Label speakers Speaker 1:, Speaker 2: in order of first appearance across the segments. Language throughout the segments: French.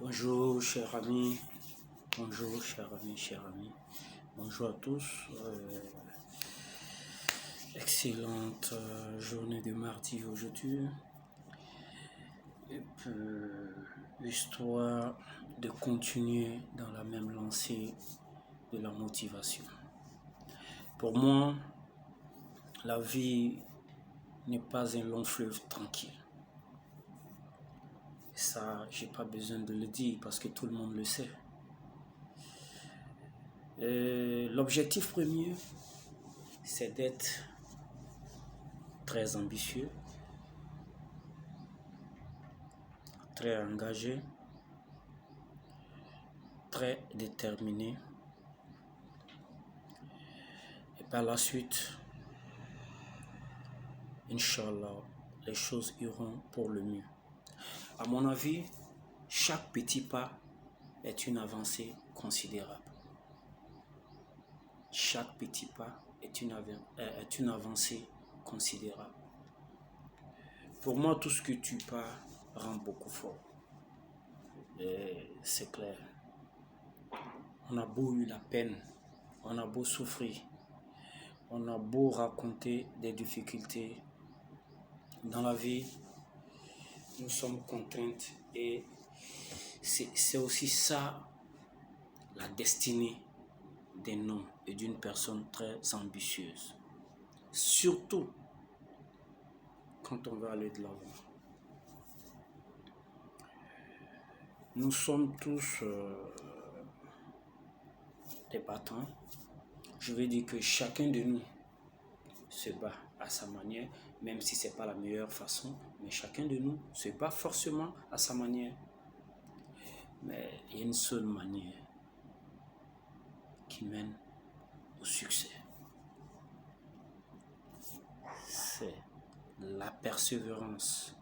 Speaker 1: Bonjour, chers amis. Bonjour, chers amis. Bonjour à tous. Excellente journée de mardi aujourd'hui. Et puis, histoire de continuer dans la même lancée de la motivation. Pour moi, la vie n'est pas un long fleuve tranquille. Ça, j'ai pas besoin de le dire parce que tout le monde le sait. L'objectif premier, c'est d'être très ambitieux, très engagé, très déterminé. Et par la suite, Inch'Allah, les choses iront pour le mieux. À mon avis, chaque petit pas est une avancée considérable. Chaque petit pas est une avancée considérable. Pour moi, tout ce que tu pars rend beaucoup fort. Et c'est clair. On a beau eu la peine, on a beau souffrir, on a beau raconter des difficultés. Dans la vie, nous sommes contraintes et c'est aussi ça la destinée d'un homme et d'une personne très ambitieuse. Surtout quand on veut aller de l'avant. Nous sommes tous des battants. Je veux dire que chacun de nous se bat à sa manière, même si ce n'est pas la meilleure façon, mais chacun de nous se bat forcément à sa manière. Mais il y a une seule manière qui mène au succès. C'est la persévérance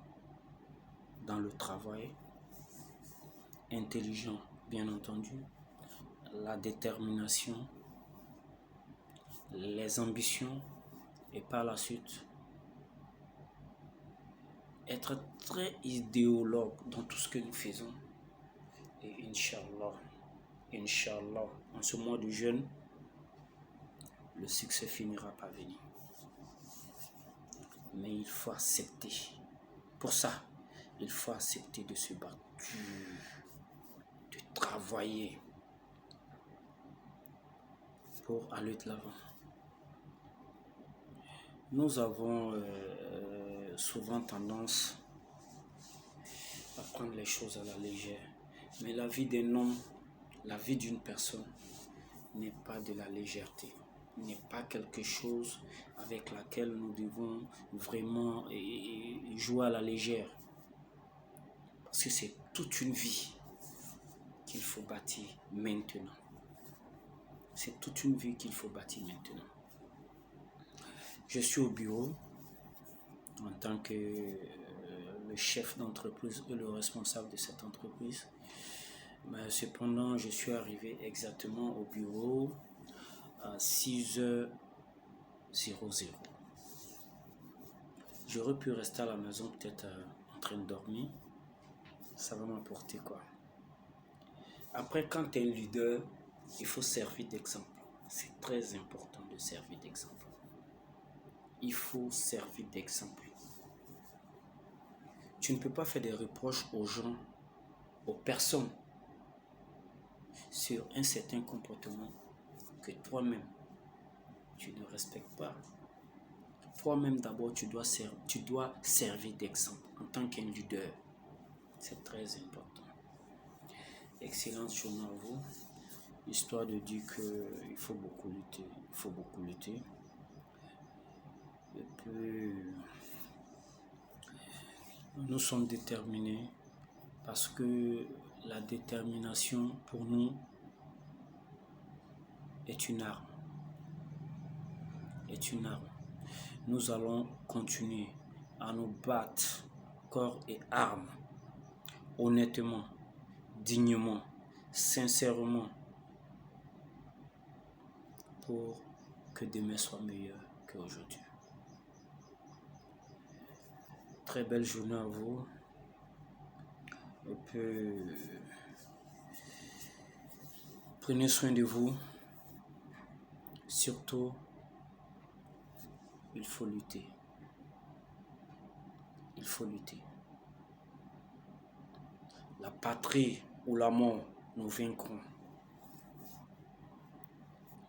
Speaker 1: dans le travail, intelligent bien entendu, la détermination, les ambitions et par la suite être très idéologue dans tout ce que nous faisons. Et Inch'Allah, en ce mois de jeûne, le succès finira par venir. Mais il faut accepter. Pour ça, il faut accepter de se battre, de travailler pour aller de l'avant. Nous avons souvent tendance à prendre les choses à la légère. Mais la vie d'un homme, la vie d'une personne n'est pas de la légèreté, n'est pas quelque chose avec laquelle nous devons vraiment jouer à la légère. Parce que c'est toute une vie qu'il faut bâtir maintenant. C'est toute une vie qu'il faut bâtir maintenant. Je suis au bureau en tant que le chef d'entreprise et le responsable de cette entreprise. Mais cependant, je suis arrivé exactement au bureau à 6h00. J'aurais pu rester à la maison peut-être en train de dormir. Ça va m'apporter quoi? Après, quand tu es un leader, il faut servir d'exemple. C'est très important de servir d'exemple. Il faut servir d'exemple. Tu ne peux pas faire des reproches aux gens, aux personnes, sur un certain comportement que toi-même, tu ne respectes pas. Toi-même d'abord, tu dois servir d'exemple en tant qu'un leader. C'est très important. Excellente journée à vous. Histoire de dire qu'il faut beaucoup lutter. Il faut beaucoup lutter. Et puis, nous sommes déterminés parce que la détermination pour nous est une arme. Nous allons continuer à nous battre corps et âme, honnêtement, dignement, sincèrement, pour que demain soit meilleur qu'aujourd'hui. Très belle journée à vous. Et puis, Prenez soin de vous. Surtout, il faut lutter. Il faut lutter. La patrie ou la mort, nous vaincrons.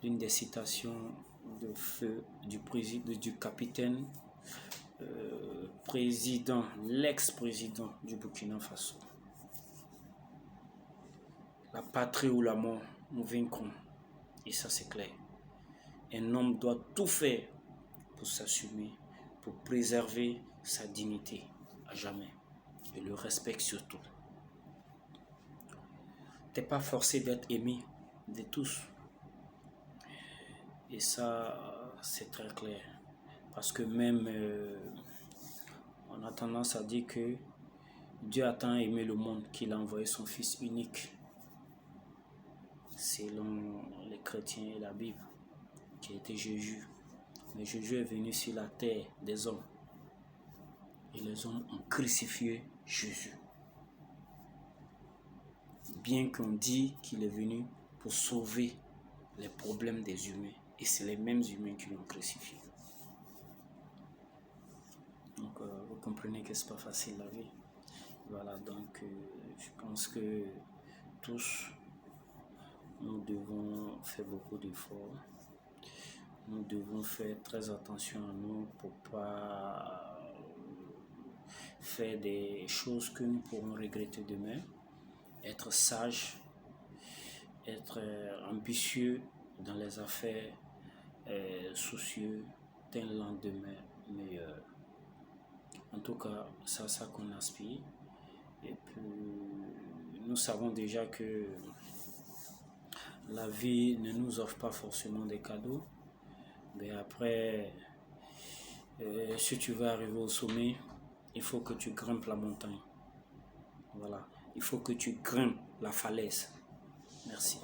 Speaker 1: L'une des citations de feu du capitaine président, l'ex-président du Burkina Faso. La patrie ou la mort, nous vaincrons. Et ça, c'est clair. Un homme doit tout faire pour s'assumer, pour préserver sa dignité à jamais. Et le respect surtout. Tu n'es pas forcé d'être aimé de tous. Et ça, c'est très clair. Parce que même, on a tendance à dire que Dieu a tant aimé le monde qu'il a envoyé son Fils unique, selon les chrétiens et la Bible, qui était Jésus. Mais Jésus est venu sur la terre des hommes. Et les hommes ont crucifié Jésus. Bien qu'on dit qu'il est venu pour sauver les problèmes des humains. Et c'est les mêmes humains qui l'ont crucifié. Donc, vous comprenez que c'est pas facile la vie. Voilà, donc je pense que tous, nous devons faire beaucoup d'efforts. Nous devons faire très attention à nous pour pas faire des choses que nous pourrons regretter demain. Être sage, être ambitieux dans les affaires, soucieux d'un lendemain meilleur. En tout cas, c'est à ça qu'on aspire. Et puis, nous savons déjà que la vie ne nous offre pas forcément des cadeaux. Mais après, si tu veux arriver au sommet, il faut que tu grimpes la montagne. Voilà. Il faut que tu grimpes la falaise. Merci.